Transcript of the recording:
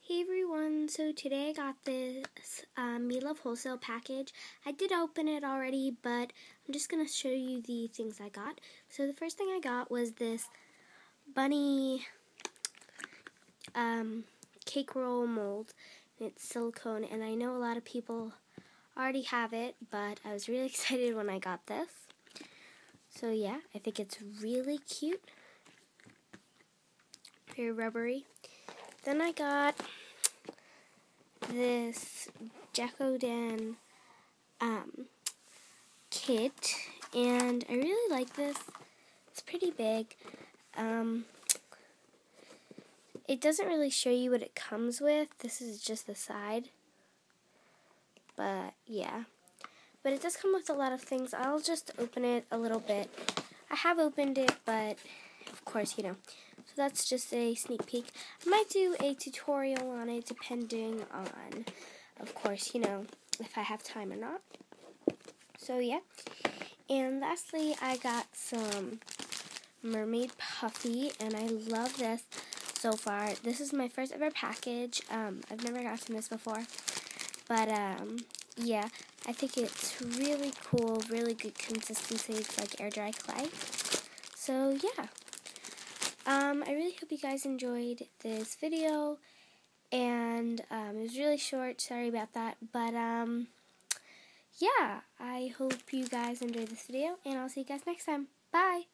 Hey everyone, so today I got this Me Love Wholesale package. I did open it already, but I'm just going to show you the things I got. So the first thing I got was this bunny cake roll mold. It's silicone, and I know a lot of people already have it, but I was really excited when I got this. So yeah, I think it's really cute. Very rubbery. Then I got this Jacodan kit, and I really like this. It's pretty big. It doesn't really show you what it comes with. This is just the side. But yeah. But it does come with a lot of things. I'll just open it a little bit. I have opened it, but of course, So that's just a sneak peek. I might do a tutorial on it depending on, of course, if I have time or not. So yeah. And lastly, I got some Mermaid Puffy, and I love this so far. This is my first ever package. I've never gotten this before. But yeah, I think it's really cool, really good consistency. It's like air dry clay. So yeah. I really hope you guys enjoyed this video, and it was really short, sorry about that, but yeah, I hope you guys enjoyed this video, and I'll see you guys next time. Bye!